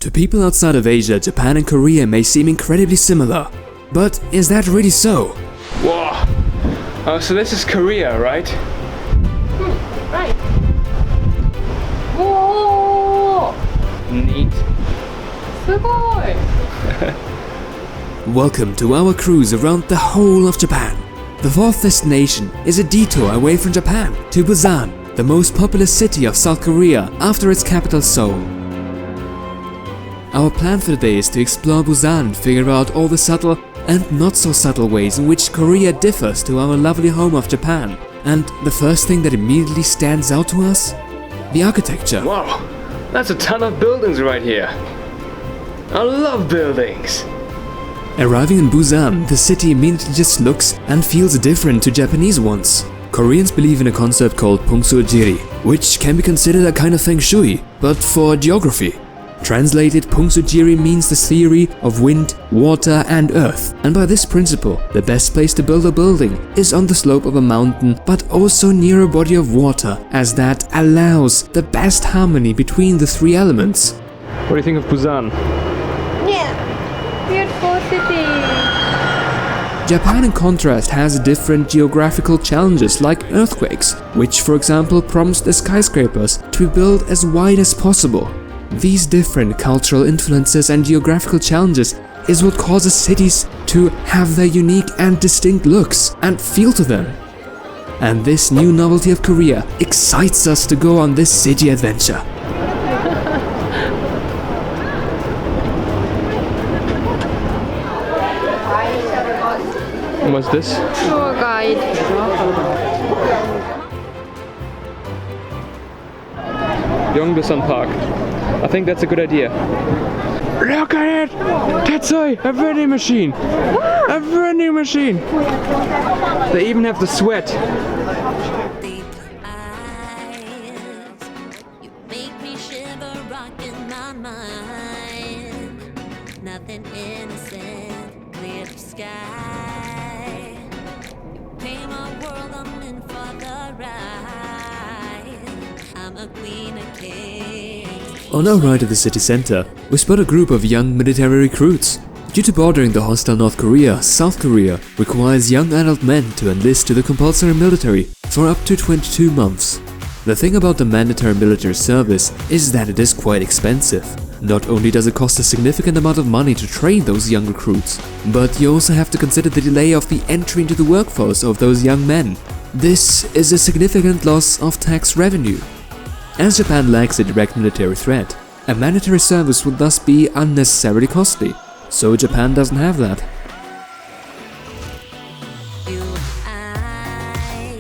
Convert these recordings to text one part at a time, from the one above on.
To people outside of Asia, Japan and Korea may seem incredibly similar. But is that really so? Wow. So this is Korea, right? Right. Whoa! Neat. すごい! Welcome to our cruise around the whole of Japan. The fourth destination is a detour away from Japan to Busan, the most populous city of South Korea after its capital Seoul. Our plan for the day is to explore Busan, figure out all the subtle and not so subtle ways in which Korea differs to our lovely home of Japan. And the first thing that immediately stands out to us? The architecture. Wow, that's a ton of buildings right here. I love buildings. Arriving in Busan, the city immediately just looks and feels different to Japanese ones. Koreans believe in a concept called Pungsujiri, which can be considered a kind of feng shui, but for geography. Translated, Pungsujiri means the theory of wind, water and earth, and by this principle, the best place to build a building is on the slope of a mountain, but also near a body of water, as that allows the best harmony between the three elements. What do you think of Busan? Yeah. Beautiful city. Japan, in contrast, has different geographical challenges like earthquakes, which for example prompts the skyscrapers to be built as wide as possible. These different cultural influences and geographical challenges is what causes cities to have their unique and distinct looks and feel to them. And this new novelty of Korea excites us to go on this city adventure. What's this? Tour guide. Busan Park. I think that's a good idea. Look at it! Tetsui, a vending machine! A vending machine! They even have the sweat. Deep eyes, you make me shiver, rocking my mind. Nothing innocent, clear sky. You paint my world, I'm in for the ride. I'm a queen, a king. On our ride to the city center, we spot a group of young military recruits. Due to bordering the hostile North Korea, South Korea requires young adult men to enlist to the compulsory military for up to 22 months. The thing about the mandatory military service is that it is quite expensive. Not only does it cost a significant amount of money to train those young recruits, but you also have to consider the delay of the entry into the workforce of those young men. This is a significant loss of tax revenue. As Japan lacks a direct military threat, a mandatory service would thus be unnecessarily costly, so Japan doesn't have that. You, I,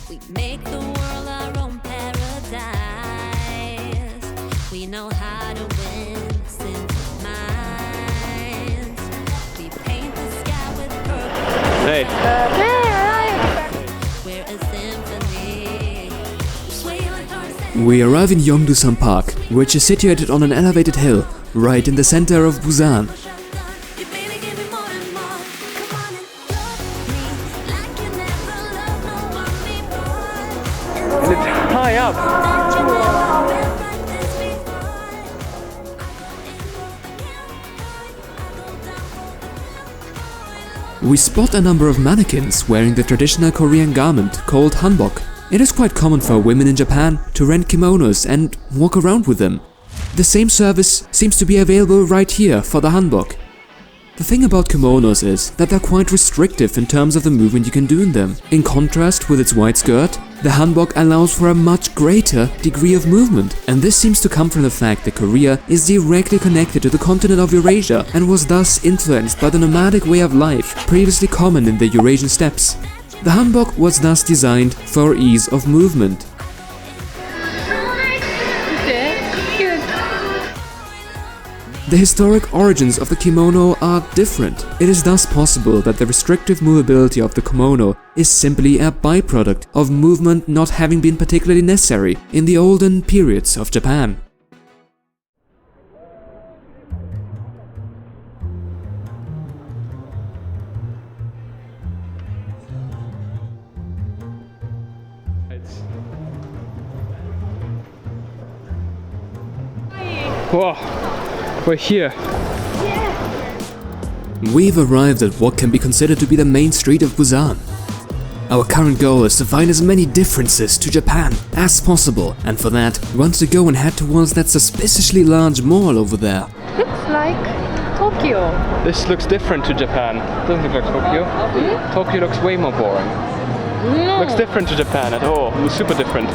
we make the world our own paradise. We know how to win simple minds. We paint the sky with purple. Hey. We're a symphony. Sway like horses. We arrive in Yeongdusan Park, which is situated on an elevated hill, right in the center of Busan. You baby, give me more and more. Come on and love me like you never loved no one before. And it's high up. That you never felt like this before. We spot a number of mannequins wearing the traditional Korean garment called hanbok. It is quite common for women in Japan to rent kimonos and walk around with them. The same service seems to be available right here for the hanbok. The thing about kimonos is that they're quite restrictive in terms of the movement you can do in them. In contrast with its wide skirt, the hanbok allows for a much greater degree of movement, and this seems to come from the fact that Korea is directly connected to the continent of Eurasia and was thus influenced by the nomadic way of life previously common in the Eurasian steppes. The hanbok was thus designed for ease of movement. Cute. The historic origins of the kimono are different. It is thus possible that the restrictive movability of the kimono is simply a byproduct of movement not having been particularly necessary in the olden periods of Japan. Wow. We're here. We've arrived at what can be considered to be the main street of Busan. Our current goal is to find as many differences to Japan as possible, and for that, we want to go and head towards that suspiciously large mall over there. Looks like Tokyo. This looks different to Japan. Doesn't look like Tokyo. Tokyo looks way more boring. No. Looks different to Japan at all. It was super different.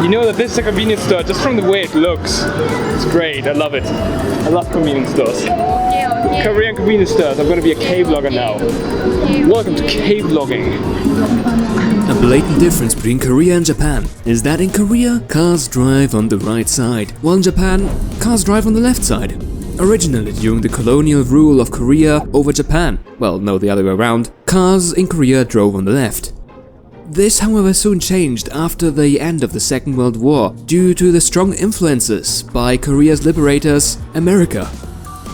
You know that this is a convenience store just from the way it looks. It's great. I love it. I love convenience stores. Korean convenience stores. I'm going to be a K-vlogger now. Welcome to K-vlogging. A blatant difference between Korea and Japan is that in Korea, cars drive on the right side, while in Japan, cars drive on the left side. Originally, during the colonial rule of Korea over Japan, well, no, the other way around, cars in Korea drove on the left. This, however, soon changed after the end of the Second World War due to the strong influences by Korea's liberators, America.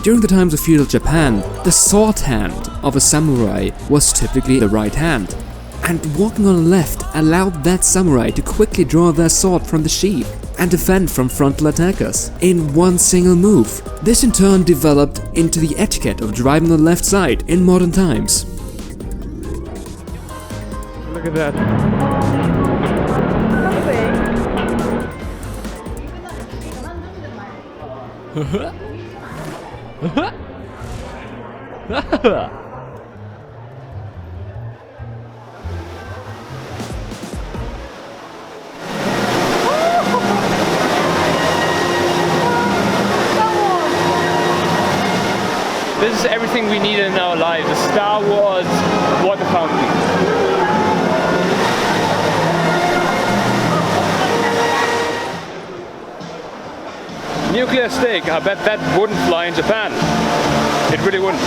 During the times of feudal Japan, the sword hand of a samurai was typically the right hand, and walking on the left allowed that samurai to quickly draw their sword from the sheath and defend from frontal attackers in one single move. This in turn developed into the etiquette of driving on the left side in modern times. Look at that. This is everything we need in our lives. A Star Wars water fountain. Nuclear steak, I bet that wouldn't fly in Japan. It really wouldn't.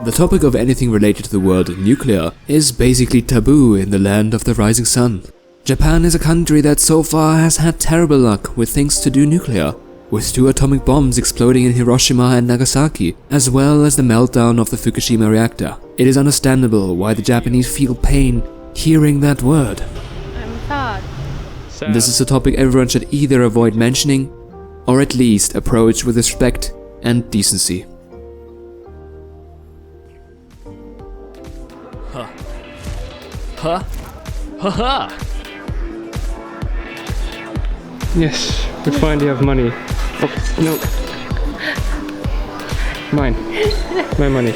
The topic of anything related to the word nuclear is basically taboo in the land of the rising sun. Japan is a country that so far has had terrible luck with things to do nuclear, with 2 atomic bombs exploding in Hiroshima and Nagasaki, as well as the meltdown of the Fukushima reactor. It is understandable why the Japanese feel pain hearing that word. I'm sad. This is a topic everyone should either avoid mentioning or at least approach with respect and decency. Yes, we finally have money. Oh, no. Mine. My money.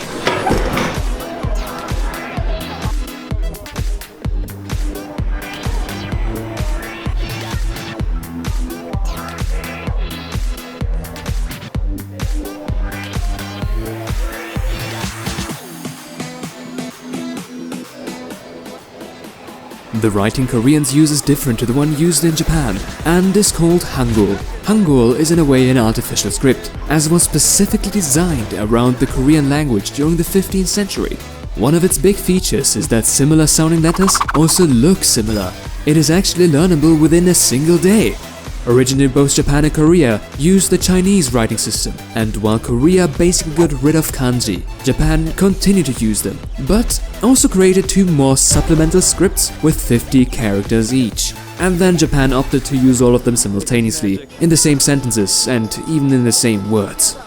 The writing Koreans use is different to the one used in Japan, and is called Hangul. Hangul is in a way an artificial script, as was specifically designed around the Korean language during the 15th century. One of its big features is that similar sounding letters also look similar. It is actually learnable within a single day. Originally, both Japan and Korea used the Chinese writing system, and while Korea basically got rid of kanji, Japan continued to use them, but also created 2 more supplemental scripts with 50 characters each. And then Japan opted to use all of them simultaneously, in the same sentences and even in the same words.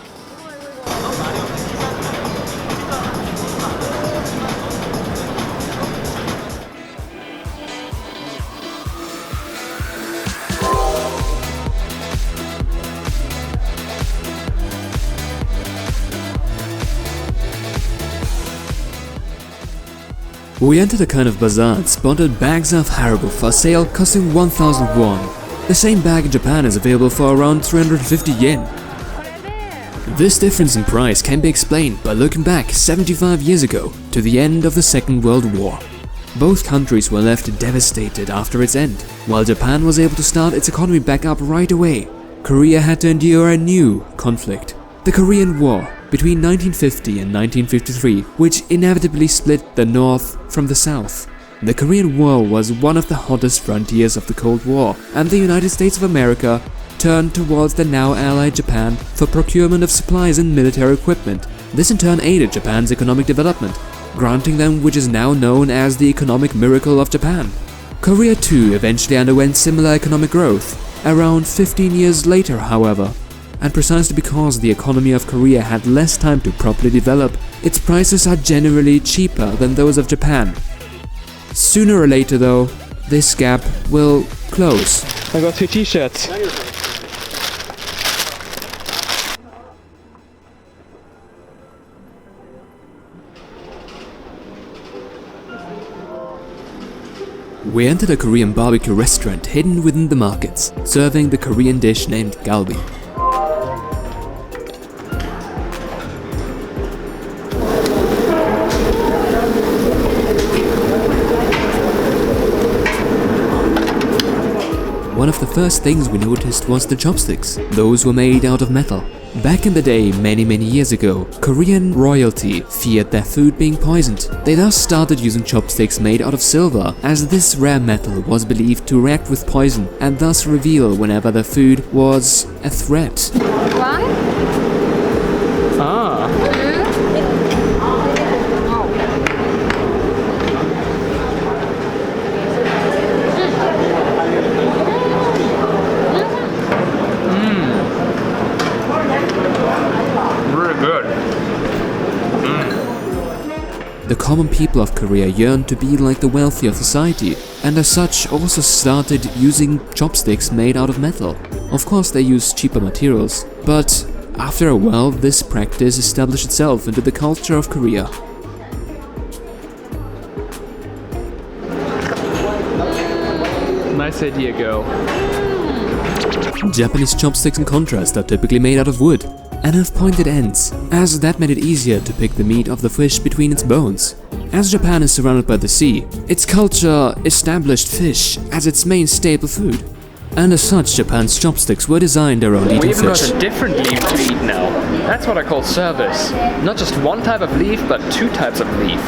We entered a kind of bazaar and spotted bags of Haribo for sale costing 1000 won. The same bag in Japan is available for around 350 yen. This difference in price can be explained by looking back 75 years ago to the end of the Second World War. Both countries were left devastated after its end. While Japan was able to start its economy back up right away, Korea had to endure a new conflict, the Korean War between 1950 and 1953, which inevitably split the North from the South. The Korean War was one of the hottest frontiers of the Cold War, and the United States of America turned towards the now allied Japan for procurement of supplies and military equipment. This in turn aided Japan's economic development, granting them which is now known as the economic miracle of Japan. Korea too eventually underwent similar economic growth, around 15 years later however, and precisely because the economy of Korea had less time to properly develop, its prices are generally cheaper than those of Japan. Sooner or later though, this gap will close. I got 2 t-shirts. We entered a Korean barbecue restaurant hidden within the markets, serving the Korean dish named galbi. One of the first things we noticed was the chopsticks. Those were made out of metal. Back in the day, many years ago, Korean royalty feared their food being poisoned. They thus started using chopsticks made out of silver, as this rare metal was believed to react with poison and thus reveal whenever the food was a threat. One, Ah, really good. The common people of Korea yearned to be like the wealthy of society, and as such also started using chopsticks made out of metal. Of course they used cheaper materials, but after a while this practice established itself into the culture of Korea. Nice idea, girl. Japanese chopsticks in contrast are typically made out of wood and have pointed ends, as that made it easier to pick the meat of the fish between its bones. As Japan is surrounded by the sea, its culture established fish as its main staple food. And as such, Japan's chopsticks were designed around We eating even got fish. a different leaf to eat now. That's what I call service. Not just one type of leaf, but 2 types of leaf.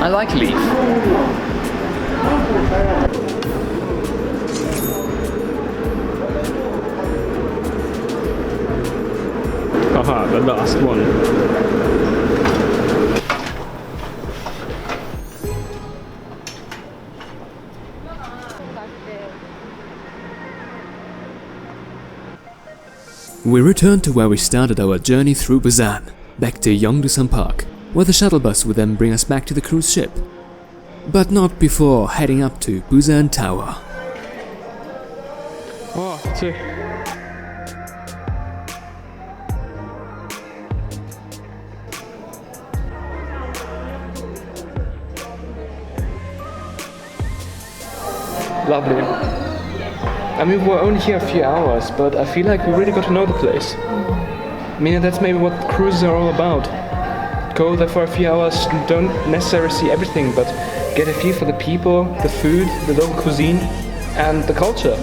I like leaf. Haha, the last one. We returned to where we started our journey through Busan, back to Yeongdusan Park, where the shuttle bus would then bring us back to the cruise ship. But not before heading up to Busan Tower. Oh, see. Lovely. I mean, we're only here a few hours, but I feel like we really got to know the place. I mean, that's maybe what cruises are all about. Go there for a few hours, don't necessarily see everything, but get a feel for the people, the food, the local cuisine, and the culture.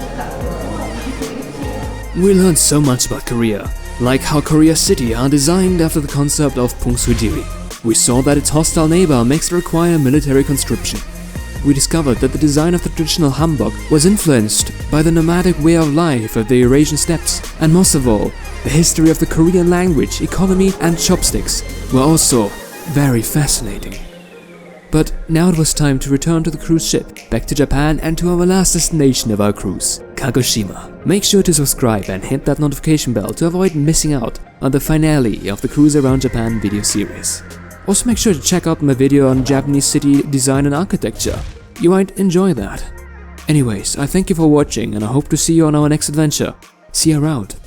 We learned so much about Korea, like how Korea City are designed after the concept of Pungsujiri. We saw that its hostile neighbor makes it require military conscription. We discovered that the design of the traditional hanbok was influenced by the nomadic way of life of the Eurasian steppes, and most of all, the history of the Korean language, economy and chopsticks were also very fascinating. But now it was time to return to the cruise ship, back to Japan and to our last destination of our cruise, Kagoshima. Make sure to subscribe and hit that notification bell to avoid missing out on the finale of the Cruise Around Japan video series. Also make sure to check out my video on Japanese city design and architecture. You might enjoy that. Anyways, I thank you for watching and I hope to see you on our next adventure. See you around.